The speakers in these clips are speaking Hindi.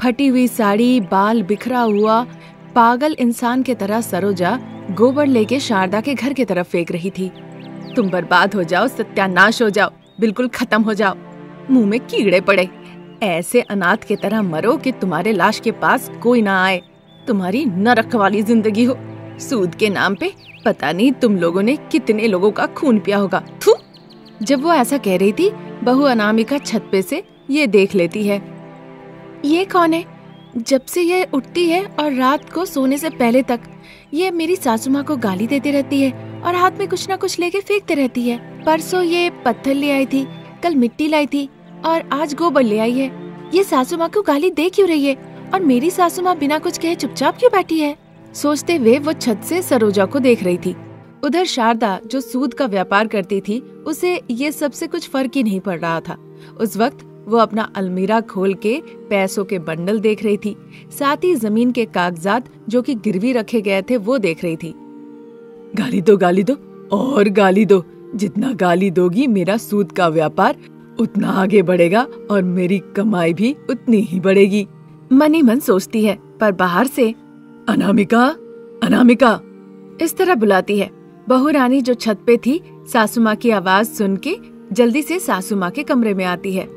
फटी हुई साड़ी, बाल बिखरा हुआ, पागल इंसान की तरह सरोजा गोबर लेके शारदा के घर की तरफ फेंक रही थी। तुम बर्बाद हो जाओ, सत्यानाश हो जाओ, बिल्कुल खत्म हो जाओ, मुंह में कीड़े पड़े, ऐसे अनाथ की तरह मरो कि तुम्हारे लाश के पास कोई ना आए, तुम्हारी नरक वाली जिंदगी हो। सूद के नाम पे पता नहीं तुम लोगों ने कितने लोगों का खून पिया होगा। थू। जब वो ऐसा कह रही थी, बहू अनामिका छत पे से ये देख लेती है। ये कौन है? जब से ये उठती है और रात को सोने से पहले तक ये मेरी सासू माँ को गाली देती रहती है और हाथ में कुछ न कुछ लेके फेंकते रहती है। परसों ये पत्थर ले आई थी, कल मिट्टी लाई थी और आज गोबर ले आई है। ये सासू माँ को गाली दे क्यों रही है और मेरी सासू माँ बिना कुछ कहे चुपचाप क्यों बैठी है? सोचते हुए वो छत से सरोजा को देख रही थी। उधर शारदा जो सूद का व्यापार करती थी, उसे ये सबसे कुछ फर्क ही नहीं पड़ रहा था। उस वक्त वो अपना अलमीरा खोल के पैसों के बंडल देख रही थी, साथ ही जमीन के कागजात जो कि गिरवी रखे गए थे वो देख रही थी। गाली दो और गाली दो, जितना गाली दोगी मेरा सूद का व्यापार उतना आगे बढ़ेगा और मेरी कमाई भी उतनी ही बढ़ेगी, मन ही मन सोचती है। पर बाहर से अनामिका, अनामिका इस तरह बुलाती है। बहू रानी जो छत पे थी, सासू माँ की आवाज सुन के जल्दी से सासू माँ के कमरे में आती है।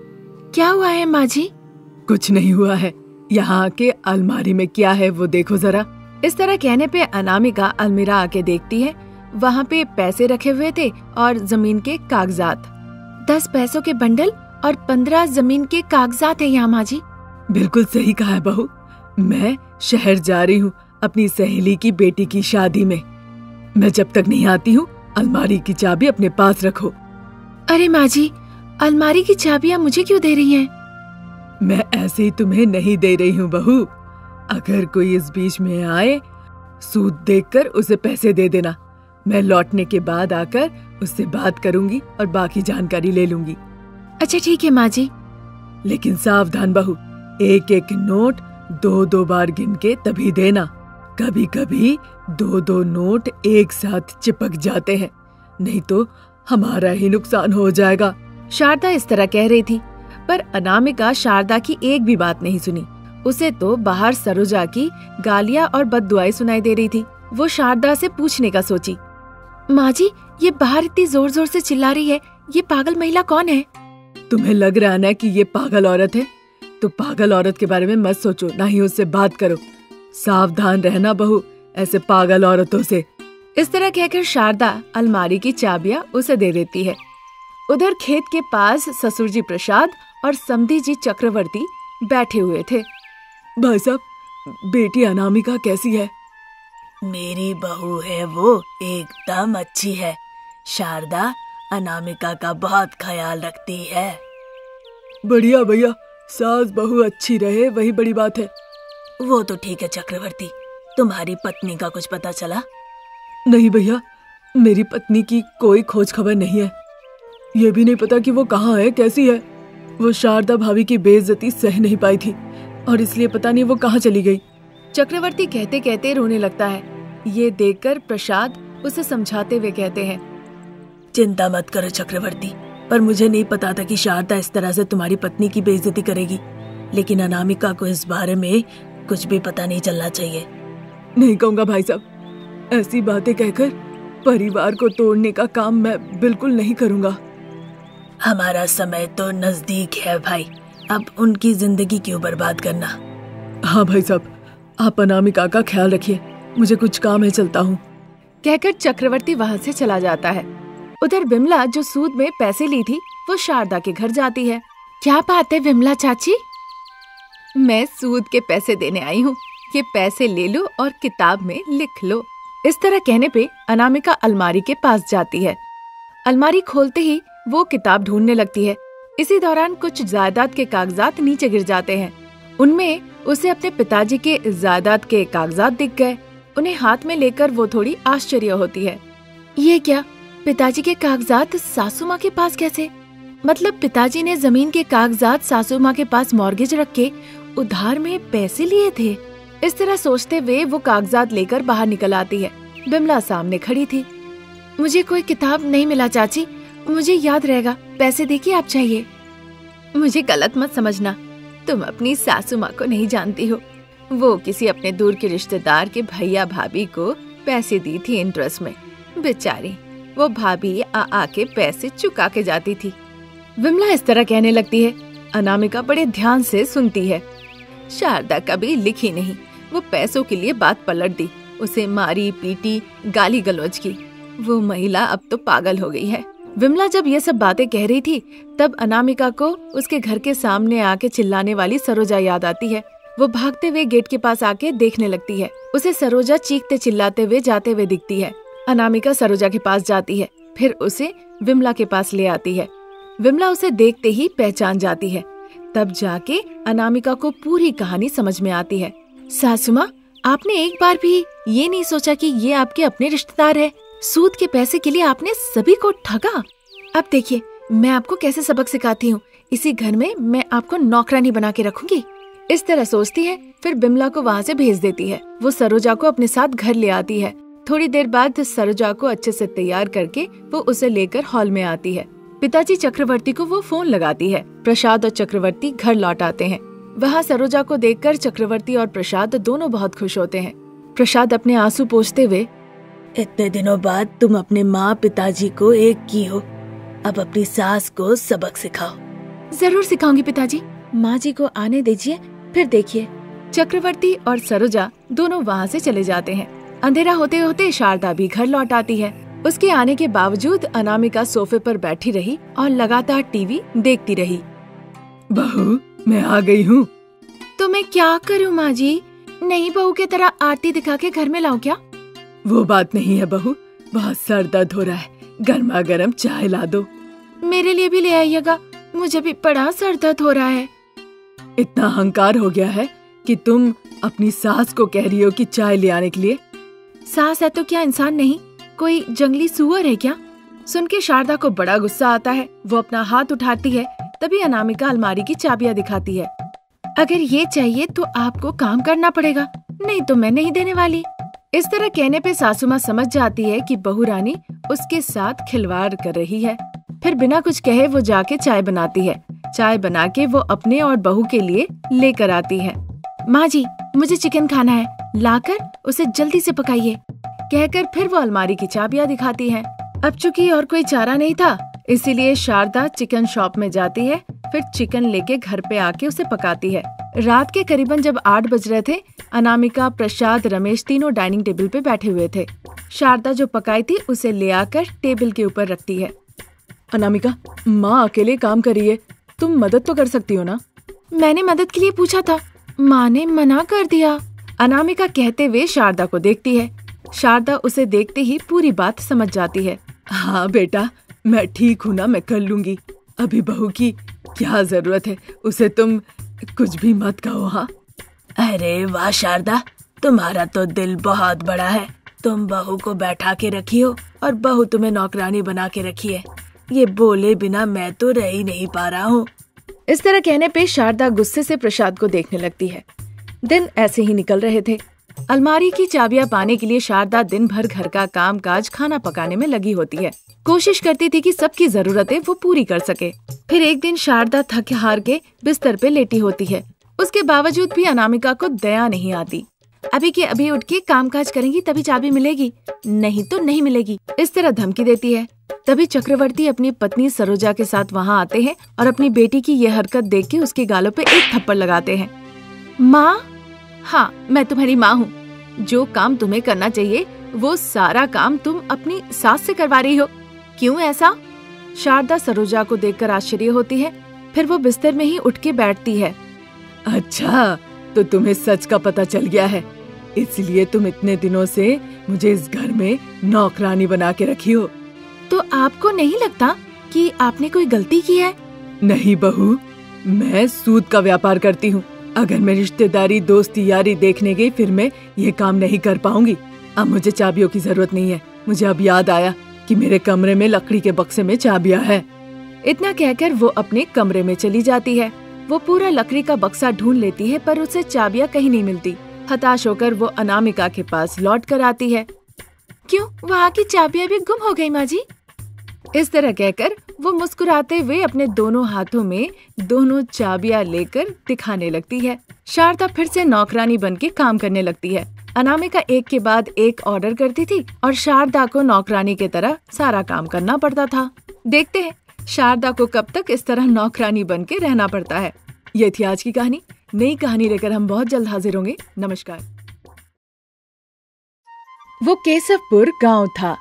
क्या हुआ है माँ जी? कुछ नहीं हुआ है, यहाँ के अलमारी में क्या है वो देखो जरा। इस तरह कहने पे अनामिका अलमीरा आके देखती है। वहाँ पे पैसे रखे हुए थे और जमीन के कागजात। 10 पैसों के बंडल और 15 जमीन के कागजात है यहाँ माँ जी। बिल्कुल सही कहा है बहू, मैं शहर जा रही हूँ अपनी सहेली की बेटी की शादी में। मैं जब तक नहीं आती हूँ अलमारी की चाबी अपने पास रखो। अरे माँ जी, अलमारी की चाबियाँ मुझे क्यों दे रही हैं? मैं ऐसे ही तुम्हें नहीं दे रही हूँ बहू, अगर कोई इस बीच में आए सूद देखकर उसे पैसे दे देना। मैं लौटने के बाद आकर उससे बात करूंगी और बाकी जानकारी ले लूंगी। अच्छा ठीक है माँ जी। लेकिन सावधान बहू, एक एक नोट 2-2 बार गिन के तभी देना। कभी कभी 2-2 नोट एक साथ चिपक जाते हैं, नहीं तो हमारा ही नुकसान हो जाएगा। शारदा इस तरह कह रही थी, पर अनामिका शारदा की एक भी बात नहीं सुनी। उसे तो बाहर सरोजा की गालियां और बददुआएं सुनाई दे रही थी। वो शारदा से पूछने का सोची, माँ जी ये बाहर इतनी जोर जोर से चिल्ला रही है, ये पागल महिला कौन है? तुम्हें लग रहा ना कि ये पागल औरत है? तो पागल औरत के बारे में मत सोचो, ना ही उससे बात करो। सावधान रहना बहू ऐसे पागल औरतों से। इस तरह कहकर शारदा अलमारी की चाबियां उसे दे देती है। उधर खेत के पास ससुर जी प्रसाद और समधी जी चक्रवर्ती बैठे हुए थे। भाई साहब, बेटी अनामिका कैसी है? मेरी बहू है वो, एकदम अच्छी है। शारदा अनामिका का बहुत ख्याल रखती है। बढ़िया भैया, सास बहू अच्छी रहे वही बड़ी बात है। वो तो ठीक है चक्रवर्ती, तुम्हारी पत्नी का कुछ पता चला? नहीं भैया, मेरी पत्नी की कोई खोज खबर नहीं है। ये भी नहीं पता कि वो कहाँ है, कैसी है। वो शारदा भाभी की बेइज्जती सह नहीं पाई थी और इसलिए पता नहीं वो कहाँ चली गई। चक्रवर्ती कहते कहते रोने लगता है। ये देखकर प्रसाद उसे समझाते हुए कहते हैं, चिंता मत करो चक्रवर्ती, पर मुझे नहीं पता था कि शारदा इस तरह से तुम्हारी पत्नी की बेइज्जती करेगी। लेकिन अनामिका को इस बारे में कुछ भी पता नहीं चलना चाहिए। नहीं कहूँगा भाई साहब, ऐसी बातें कहकर परिवार को तोड़ने का काम मैं बिल्कुल नहीं करूँगा। हमारा समय तो नजदीक है भाई, अब उनकी जिंदगी क्यों बर्बाद करना। हाँ भाई साहब, आप अनामिका का ख्याल रखिए, मुझे कुछ काम है, चलता हूँ। कहकर चक्रवर्ती वहाँ से चला जाता है। उधर विमला जो सूद में पैसे ली थी, वो शारदा के घर जाती है। क्या बात है विमला चाची? मैं सूद के पैसे देने आई हूँ, ये पैसे ले लो और किताब में लिख लो। इस तरह कहने पे अनामिका अलमारी के पास जाती है। अलमारी खोलते ही वो किताब ढूंढने लगती है। इसी दौरान कुछ जायदाद के कागजात नीचे गिर जाते हैं। उनमें उसे अपने पिताजी के जायदाद के कागजात दिख गए। उन्हें हाथ में लेकर वो थोड़ी आश्चर्य होती है। ये क्या, पिताजी के कागजात सासू माँ के पास कैसे? मतलब पिताजी ने जमीन के कागजात सासू माँ के पास मॉर्गेज रख के उधार में पैसे लिए थे। इस तरह सोचते हुए वो कागजात लेकर बाहर निकल आती है। बिमला सामने खड़ी थी। मुझे कोई किताब नहीं मिला चाची, मुझे याद रहेगा, पैसे देखिए आप चाहिए। मुझे गलत मत समझना, तुम अपनी सासू माँ को नहीं जानती हो। वो किसी अपने दूर के रिश्तेदार के भैया भाभी को पैसे दी थी इंटरेस्ट में। बेचारी वो भाभी आके पैसे चुका के जाती थी। विमला इस तरह कहने लगती है। अनामिका बड़े ध्यान से सुनती है। शारदा कभी लिखी नहीं, वो पैसों के लिए बात पलट दी, उसे मारी पीटी, गाली गलौज की। वो महिला अब तो पागल हो गई है। विमला जब ये सब बातें कह रही थी तब अनामिका को उसके घर के सामने आके चिल्लाने वाली सरोजा याद आती है। वो भागते हुए गेट के पास आके देखने लगती है। उसे सरोजा चीखते चिल्लाते हुए जाते हुए दिखती है। अनामिका सरोजा के पास जाती है, फिर उसे विमला के पास ले आती है। विमला उसे देखते ही पहचान जाती है। तब जाके अनामिका को पूरी कहानी समझ में आती है। सासू माँ, आपने एक बार भी ये नहीं सोचा कि ये आपके अपने रिश्तेदार है? सूद के पैसे के लिए आपने सभी को ठगा। अब देखिए मैं आपको कैसे सबक सिखाती हूँ। इसी घर में मैं आपको नौकरानी बना के रखूंगी। इस तरह सोचती है, फिर बिमला को वहाँ से भेज देती है। वो सरोजा को अपने साथ घर ले आती है। थोड़ी देर बाद सरोजा को अच्छे से तैयार करके वो उसे लेकर हॉल में आती है। पिताजी चक्रवर्ती को वो फोन लगाती है। प्रसाद और चक्रवर्ती घर लौट आते हैं। वहाँ सरोजा को देखकर चक्रवर्ती और प्रसाद दोनों बहुत खुश होते हैं। प्रसाद अपने आंसू पोंछते हुए, इतने दिनों बाद तुम अपने माँ पिताजी को एक की हो। अब अपनी सास को सबक सिखाओ। जरूर सिखाऊंगी पिताजी। माँ जी को आने दीजिए, फिर देखिए। चक्रवर्ती और सरोजा दोनों वहाँ से चले जाते हैं। अंधेरा होते होते शारदा भी घर लौट आती है। उसके आने के बावजूद अनामिका सोफे पर बैठी रही और लगातार टीवी देखती रही। बहू, मैं आ गई हूँ। तो मैं क्या करूँ माँ जी? नई बहू की तरह आरती दिखा के घर में लाऊं क्या? वो बात नहीं है बहू, बहुत सर दर्द हो रहा है, गर्मा गर्म चाय ला दो। मेरे लिए भी ले आइएगा, मुझे भी बड़ा सर दर्द हो रहा है। इतना अहंकार हो गया है कि तुम अपनी सास को कह रही हो कि चाय ले आने के लिए। सास है तो क्या इंसान नहीं? कोई जंगली सुअर है क्या? सुन के शारदा को बड़ा गुस्सा आता है। वो अपना हाथ उठाती है। तभी अनामिका अलमारी की चाबियां दिखाती है। अगर ये चाहिए तो आपको काम करना पड़ेगा, नहीं तो मैं नहीं देने वाली। इस तरह कहने पे सासू माँ समझ जाती है कि बहू रानी उसके साथ खिलवाड़ कर रही है। फिर बिना कुछ कहे वो जाके चाय बनाती है। चाय बना के वो अपने और बहू के लिए लेकर आती है। माँ जी, मुझे चिकन खाना है, लाकर उसे जल्दी से पकाइए, कहकर फिर वो अलमारी की चाबियां दिखाती है। अब चूंकि और कोई चारा नहीं था, इसीलिए शारदा चिकन शॉप में जाती है। फिर चिकन लेके घर पे आके उसे पकाती है। रात के करीबन जब 8 बज रहे थे, अनामिका, प्रसाद, रमेश तीनों डाइनिंग टेबल पे बैठे हुए थे। शारदा जो पकाई थी उसे ले आकर टेबल के ऊपर रखती है। अनामिका, माँ अकेले काम कर रही है, तुम मदद तो कर सकती हो ना? मैंने मदद के लिए पूछा था, माँ ने मना कर दिया। अनामिका कहते हुए शारदा को देखती है। शारदा उसे देखते ही पूरी बात समझ जाती है। हाँ बेटा, मैं ठीक हूँ ना, मैं कर लूंगी। अभी बहू की क्या जरूरत है, उसे तुम कुछ भी मत कहो। हाँ। अरे वाह शारदा, तुम्हारा तो दिल बहुत बड़ा है। तुम बहू को बैठा के रखी हो और बहू तुम्हें नौकरानी बना के रखी है। ये बोले बिना मैं तो रह ही नहीं पा रहा हूँ। इस तरह कहने पे शारदा गुस्से से प्रसाद को देखने लगती है। दिन ऐसे ही निकल रहे थे। अलमारी की चाबियां पाने के लिए शारदा दिन भर घर का काम काज, खाना पकाने में लगी होती है। कोशिश करती थी कि सबकी जरूरतें वो पूरी कर सके। फिर एक दिन शारदा थक हार के बिस्तर पे लेटी होती है। उसके बावजूद भी अनामिका को दया नहीं आती। अभी के अभी उठ के काम काज करेंगी तभी चाबी मिलेगी, नहीं तो नहीं मिलेगी, इस तरह धमकी देती है। तभी चक्रवर्ती अपनी पत्नी सरोजा के साथ वहाँ आते हैं और अपनी बेटी की यह हरकत देख के उसके गालों पे एक थप्पड़ लगाते हैं। माँ, हाँ मैं तुम्हारी माँ हूँ। जो काम तुम्हें करना चाहिए वो सारा काम तुम अपनी सास से करवा रही हो। क्यों ऐसा? शारदा सरोजा को देखकर आश्चर्य होती है। फिर वो बिस्तर में ही उठ के बैठती है। अच्छा, तो तुम्हें सच का पता चल गया है, इसलिए तुम इतने दिनों से मुझे इस घर में नौकरानी बना के रखी हो। तो आपको नहीं लगता कि आपने कोई गलती की है? नहीं बहू, मैं सूद का व्यापार करती हूँ। अगर मैं रिश्तेदारी, दोस्ती, यारी देखने गई फिर मैं ये काम नहीं कर पाऊंगी। अब मुझे चाबियों की जरूरत नहीं है। मुझे अब याद आया कि मेरे कमरे में लकड़ी के बक्से में चाबियां है। इतना कहकर वो अपने कमरे में चली जाती है। वो पूरा लकड़ी का बक्सा ढूंढ लेती है पर उसे चाबियां कहीं नहीं मिलती। हताश होकर वो अनामिका के पास लौट कर आती है। क्यों, वहाँ की चाबियां भी गुम हो गई माँ जी? इस तरह कहकर वो मुस्कुराते हुए अपने दोनों हाथों में दोनों चाबियां लेकर दिखाने लगती है। शारदा फिर से नौकरानी बनके काम करने लगती है। अनामिका एक के बाद एक ऑर्डर करती थी और शारदा को नौकरानी की तरह सारा काम करना पड़ता था। देखते हैं शारदा को कब तक इस तरह नौकरानी बनके रहना पड़ता है। ये थी आज की कहानी। नई कहानी लेकर हम बहुत जल्द हाजिर होंगे। नमस्कार। वो केशवपुर गांव था।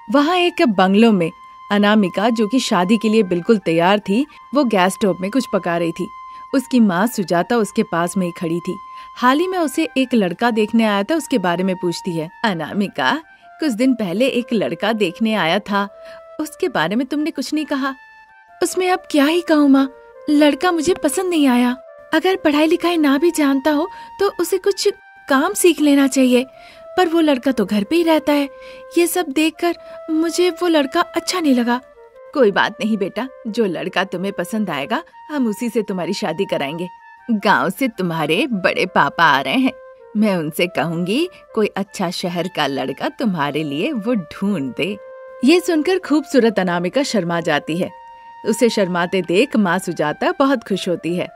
वहाँ एक बंगलों में अनामिका, जो कि शादी के लिए बिल्कुल तैयार थी, वो गैस स्टोव में कुछ पका रही थी। उसकी माँ सुजाता उसके पास में ही खड़ी थी। हाल ही में उसे एक लड़का देखने आया था, उसके बारे में पूछती है। अनामिका, कुछ दिन पहले एक लड़का देखने आया था, उसके बारे में तुमने कुछ नहीं कहा। उसमें अब क्या ही कहूँ माँ, लड़का मुझे पसंद नहीं आया। अगर पढ़ाई लिखाई ना भी जानता हो तो उसे कुछ काम सीख लेना चाहिए, पर वो लड़का तो घर पे ही रहता है। ये सब देखकर मुझे वो लड़का अच्छा नहीं लगा। कोई बात नहीं बेटा, जो लड़का तुम्हें पसंद आएगा हम उसी से तुम्हारी शादी कराएंगे। गांव से तुम्हारे बड़े पापा आ रहे हैं, मैं उनसे कहूंगी कोई अच्छा शहर का लड़का तुम्हारे लिए वो ढूंढ दे। ये सुनकर खूबसूरत अनामिका शर्मा जाती है। उसे शर्माते देख माँ सुजाता बहुत खुश होती है।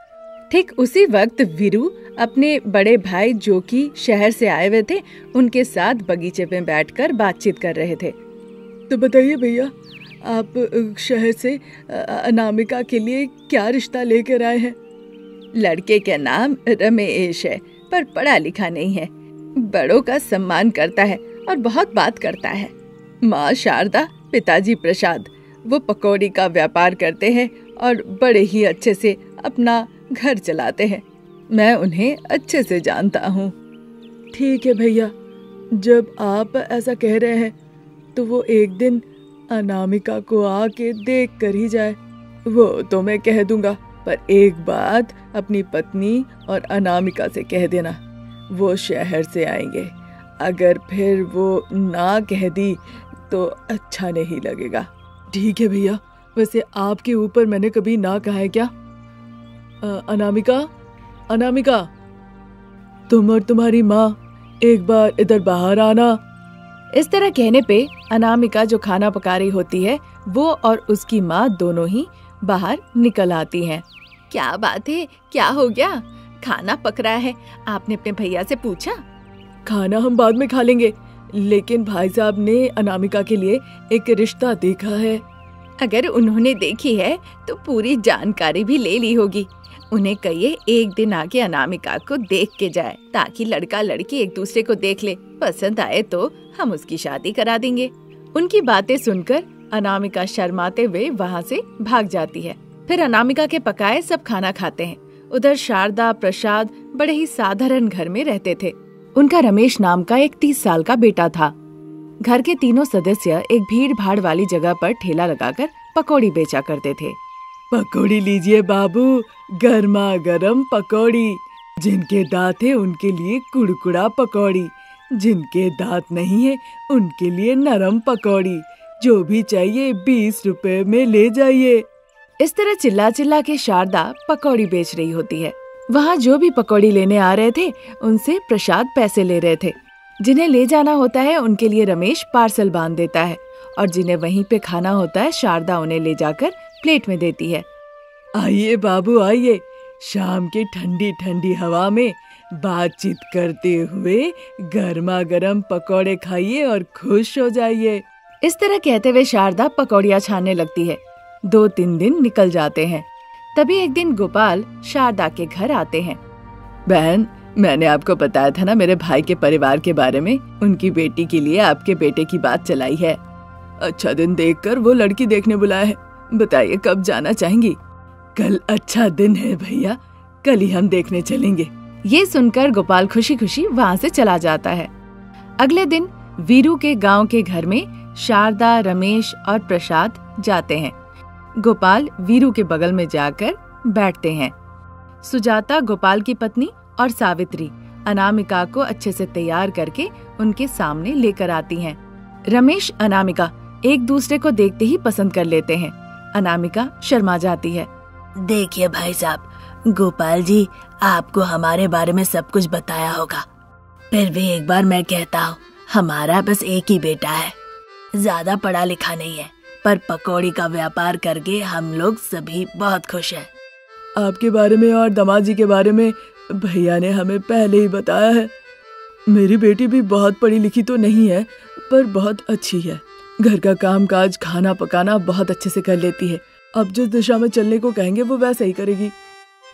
ठीक उसी वक्त वीरू अपने बड़े भाई, जो कि शहर से आए हुए थे, उनके साथ बगीचे में बैठकर बातचीत कर रहे थे। तो बताइए भैया, आप शहर से अनामिका के लिए क्या रिश्ता लेकर आए हैं? लड़के का नाम रमेश है, पर पढ़ा लिखा नहीं है। बड़ों का सम्मान करता है और बहुत बात करता है। माँ शारदा, पिताजी प्रसाद, वो पकौड़ी का व्यापार करते हैं और बड़े ही अच्छे से अपना घर चलाते हैं। मैं उन्हें अच्छे से जानता हूँ। ठीक है भैया, जब आप ऐसा कह रहे हैं तो वो एक दिन अनामिका को आके देख कर ही जाए। वो तो मैं कह दूंगा, पर एक बात अपनी पत्नी और अनामिका से कह देना, वो शहर से आएंगे। अगर फिर वो ना कह दी तो अच्छा नहीं लगेगा। ठीक है भैया, वैसे आपके ऊपर मैंने कभी ना कहा है क्या? अनामिका, तुम और तुम्हारी माँ एक बार इधर बाहर आना। इस तरह कहने पे अनामिका, जो खाना पका रही होती है, वो और उसकी माँ दोनों ही बाहर निकल आती हैं। क्या बात है, क्या हो गया? खाना पक रहा है, आपने अपने भैया से पूछा? खाना हम बाद में खा लेंगे, लेकिन भाई साहब ने अनामिका के लिए एक रिश्ता देखा है। अगर उन्होंने देखी है तो पूरी जानकारी भी ले ली होगी। उन्हें कहिए एक दिन आके अनामिका को देख के जाए, ताकि लड़का लड़की एक दूसरे को देख ले। पसंद आए तो हम उसकी शादी करा देंगे। उनकी बातें सुनकर अनामिका शर्माते हुए वहाँ से भाग जाती है। फिर अनामिका के पकाए सब खाना खाते हैं। उधर शारदा, प्रसाद बड़े ही साधारण घर में रहते थे। उनका रमेश नाम का एक 30 साल का बेटा था। घर के तीनों सदस्य एक भीड़ भाड़ वाली जगह पर ठेला लगाकर पकौड़ी बेचा करते थे। पकौड़ी लीजिए बाबू, गर्मा गर्म पकौड़ी। जिनके दांत है उनके लिए कुड़कुड़ा पकौड़ी, जिनके दांत नहीं है उनके लिए नरम पकौड़ी। जो भी चाहिए 20 रुपए में ले जाइए। इस तरह चिल्ला चिल्ला के शारदा पकौड़ी बेच रही होती है। वहाँ जो भी पकौड़ी लेने आ रहे थे उनसे प्रसाद पैसे ले रहे थे। जिन्हें ले जाना होता है उनके लिए रमेश पार्सल बांध देता है, और जिन्हें वहीं पे खाना होता है शारदा उन्हें ले जाकर प्लेट में देती है। आइए बाबू आइए, शाम की ठंडी ठंडी हवा में बातचीत करते हुए गर्मा गर्म पकौड़े खाइए और खुश हो जाइए। इस तरह कहते हुए शारदा पकौड़ियाँ छानने लगती है। 2-3 दिन निकल जाते हैं। तभी एक दिन गोपाल शारदा के घर आते हैं। बहन, मैंने आपको बताया था ना मेरे भाई के परिवार के बारे में। उनकी बेटी के लिए आपके बेटे की बात चलाई है। अच्छा दिन देखकर वो लड़की देखने बुलाया है। बताइए कब जाना चाहेंगी? कल अच्छा दिन है भैया, कल ही हम देखने चलेंगे। ये सुनकर गोपाल खुशी खुशी वहाँ से चला जाता है। अगले दिन वीरू के गांव के घर में शारदा, रमेश और प्रसाद जाते हैं। गोपाल वीरू के बगल में जाकर बैठते हैं। सुजाता, गोपाल की पत्नी, और सावित्री अनामिका को अच्छे से तैयार करके उनके सामने लेकर आती हैं। रमेश, अनामिका एक दूसरे को देखते ही पसंद कर लेते हैं। अनामिका शर्मा जाती है। देखिए भाई साहब, गोपाल जी आपको हमारे बारे में सब कुछ बताया होगा, फिर भी एक बार मैं कहता हूँ, हमारा बस एक ही बेटा है, ज्यादा पढ़ा लिखा नहीं है, पर पकौड़ी का व्यापार करके हम लोग सभी बहुत खुश हैं। आपके बारे में और दामाद जी के बारे में भैया ने हमें पहले ही बताया है। मेरी बेटी भी बहुत पढ़ी लिखी तो नहीं है, पर बहुत अच्छी है। घर का काम काज, खाना पकाना बहुत अच्छे से कर लेती है। अब जिस दिशा में चलने को कहेंगे वो वैसा ही करेगी।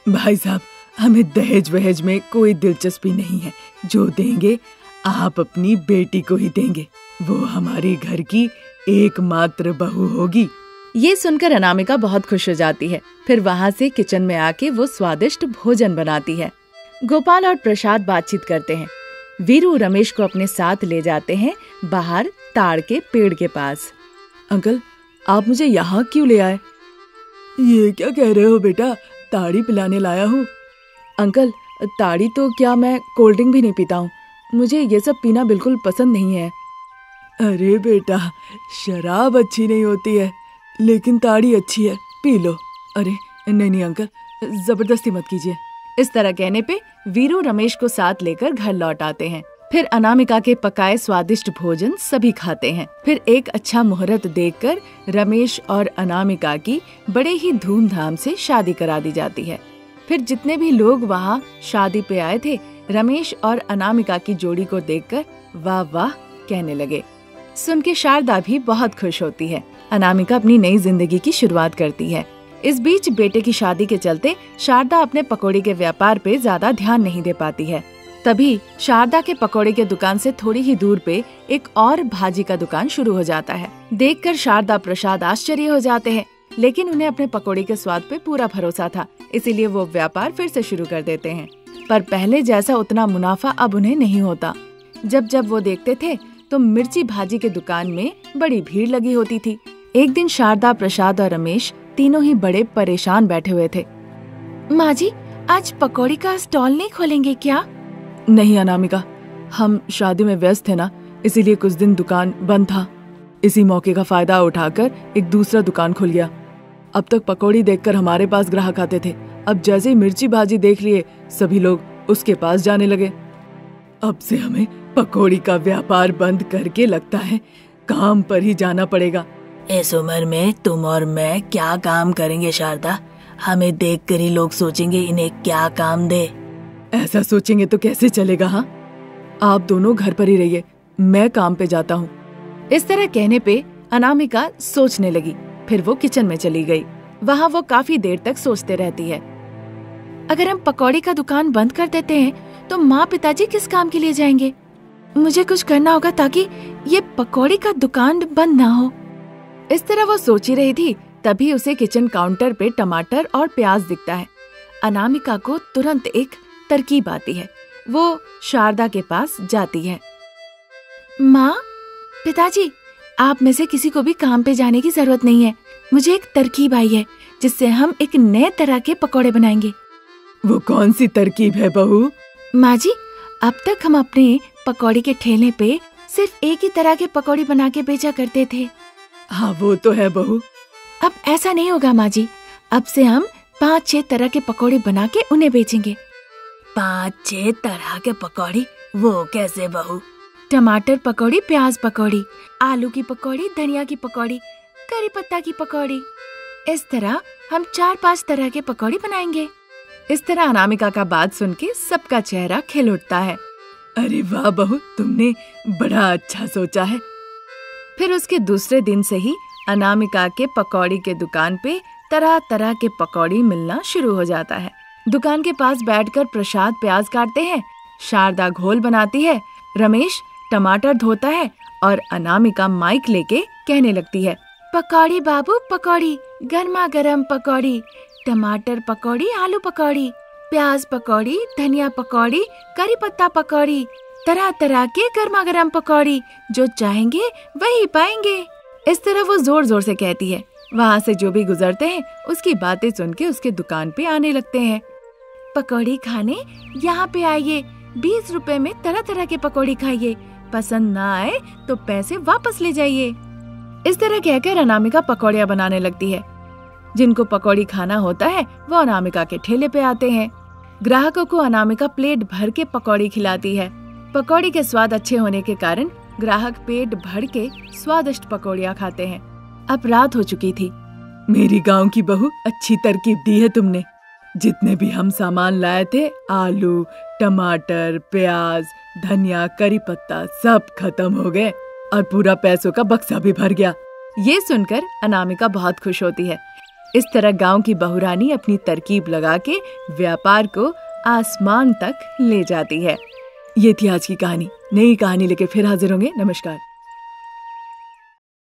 भाई साहब, हमें दहेज वहेज में कोई दिलचस्पी नहीं है। जो देंगे आप अपनी बेटी को ही देंगे। वो हमारे घर की एकमात्र बहू होगी। ये सुनकर अनामिका बहुत खुश हो जाती है। फिर वहाँ से किचन में आके वो स्वादिष्ट भोजन बनाती है। गोपाल और प्रसाद बातचीत करते हैं। वीरू रमेश को अपने साथ ले जाते हैं बाहर ताड़ के पेड़ के पास। अंकल, आप मुझे यहाँ क्यों ले आए? ये क्या कह रहे हो बेटा? ताड़ी पिलाने लाया हूँ। अंकल, ताड़ी तो क्या, मैं कोल्ड ड्रिंक भी नहीं पीता हूँ। मुझे ये सब पीना बिल्कुल पसंद नहीं है। अरे बेटा, शराब अच्छी नहीं होती है, लेकिन ताड़ी अच्छी है, पी लो। अरे नहीं अंकल, जबरदस्ती मत कीजिए। इस तरह कहने पे वीरू रमेश को साथ लेकर घर लौट आते हैं। फिर अनामिका के पकाए स्वादिष्ट भोजन सभी खाते हैं। फिर एक अच्छा मुहूर्त देखकर रमेश और अनामिका की बड़े ही धूमधाम से शादी करा दी जाती है। फिर जितने भी लोग वहाँ शादी पे आए थे, रमेश और अनामिका की जोड़ी को देखकर वाह वाह कहने लगे। सुन के शारदा भी बहुत खुश होती है। अनामिका अपनी नई जिंदगी की शुरुआत करती है। इस बीच बेटे की शादी के चलते शारदा अपने पकौड़े के व्यापार पे ज्यादा ध्यान नहीं दे पाती है। तभी शारदा के पकौड़े के दुकान से थोड़ी ही दूर पे एक और भाजी का दुकान शुरू हो जाता है। देखकर शारदा प्रसाद आश्चर्य हो जाते हैं, लेकिन उन्हें अपने पकौड़े के स्वाद पे पूरा भरोसा था, इसीलिए वो व्यापार फिर से शुरू कर देते हैं। पर पहले जैसा उतना मुनाफा अब उन्हें नहीं होता। जब जब वो देखते थे तो मिर्ची भाजी के दुकान में बड़ी भीड़ लगी होती थी। एक दिन शारदा, प्रसाद और रमेश तीनों ही बड़े परेशान बैठे हुए थे। माँ जी, आज पकौड़ी का स्टॉल नहीं खोलेंगे क्या? नहीं अनामिका, हम शादी में व्यस्त थे ना, इसीलिए कुछ दिन दुकान बंद था। इसी मौके का फायदा उठाकर एक दूसरा दुकान खुल गया। अब तक पकौड़ी देखकर हमारे पास ग्राहक आते थे, अब जैसे ही मिर्ची भाजी देख लिए सभी लोग उसके पास जाने लगे। अब से हमें पकौड़ी का व्यापार बंद करके लगता है काम पर ही जाना पड़ेगा। इस उम्र में तुम और मैं क्या काम करेंगे शारदा? हमें देखकर ही लोग सोचेंगे इन्हें क्या काम दे। ऐसा सोचेंगे तो कैसे चलेगा? हाँ, आप दोनों घर पर ही रहिए, मैं काम पे जाता हूँ। इस तरह कहने पे अनामिका सोचने लगी। फिर वो किचन में चली गई। वहाँ वो काफी देर तक सोचते रहती है। अगर हम पकौड़ी का दुकान बंद कर देते हैं तो माँ पिताजी किस काम के लिए जाएंगे? मुझे कुछ करना होगा ताकि ये पकौड़ी का दुकान बंद ना हो। इस तरह वो सोच ही रही थी, तभी उसे किचन काउंटर पे टमाटर और प्याज दिखता है। अनामिका को तुरंत एक तरकीब आती है। वो शारदा के पास जाती है। माँ, पिताजी, आप में से किसी को भी काम पे जाने की जरूरत नहीं है। मुझे एक तरकीब आई है जिससे हम एक नए तरह के पकौड़े बनाएंगे। वो कौन सी तरकीब है बहू? माँ जी, अब तक हम अपने पकौड़ी के ठेले पे सिर्फ एक ही तरह के पकौड़ी बना के बेचा करते थे। हाँ, वो तो है बहू। अब ऐसा नहीं होगा माँ जी। अब से हम 5-6 तरह के पकौड़े बना के उन्हें बेचेंगे। 5-6 तरह के पकौड़ी? वो कैसे बहू? टमाटर पकौड़ी, प्याज पकौड़ी, आलू की पकौड़ी, धनिया की पकौड़ी, करी पत्ता की पकौड़ी। इस तरह हम 4-5 तरह के पकौड़ी बनाएंगे। इस तरह अनामिका का बात सुन के सबका चेहरा खिल उठता है। अरे वाह बहू, तुमने बड़ा अच्छा सोचा है। फिर उसके दूसरे दिन से ही अनामिका के पकौड़ी के दुकान पे तरह तरह के पकौड़ी मिलना शुरू हो जाता है। दुकान के पास बैठकर प्रसाद प्याज काटते हैं, शारदा घोल बनाती है, रमेश टमाटर धोता है और अनामिका माइक लेके कहने लगती है, पकौड़ी बाबू पकौड़ी, गर्मा गर्म पकौड़ी, टमाटर पकौड़ी, आलू पकौड़ी, प्याज पकौड़ी, धनिया पकौड़ी, करी पत्ता पकौड़ी, तरह तरह के गर्मा गर्म पकौड़ी, जो चाहेंगे वही पाएंगे। इस तरह वो जोर जोर से कहती है। वहाँ से जो भी गुजरते हैं उसकी बातें सुन के उसके दुकान पे आने लगते हैं। पकौड़ी खाने यहाँ पे आइए, 20 रुपए में तरह तरह के पकौड़ी खाइए, पसंद ना आए तो पैसे वापस ले जाइए। इस तरह कहकर अनामिका पकौड़ियाँ बनाने लगती है। जिनको पकौड़ी खाना होता है वो अनामिका के ठेले पे आते हैं। ग्राहकों को अनामिका प्लेट भर के पकौड़ी खिलाती है। पकौड़ी के स्वाद अच्छे होने के कारण ग्राहक पेट भर के स्वादिष्ट पकौड़ियाँ खाते हैं। अब रात हो चुकी थी। मेरी गांव की बहू, अच्छी तरकीब दी है तुमने। जितने भी हम सामान लाए थे, आलू, टमाटर, प्याज, धनिया, करी पत्ता, सब खत्म हो गए और पूरा पैसों का बक्सा भी भर गया। ये सुनकर अनामिका बहुत खुश होती है। इस तरह गांव की बहुरानी अपनी तरकीब लगा के व्यापार को आसमान तक ले जाती है। ये थी आज की कहानी। नई कहानी लेके फिर हाजिर होंगे। नमस्कार।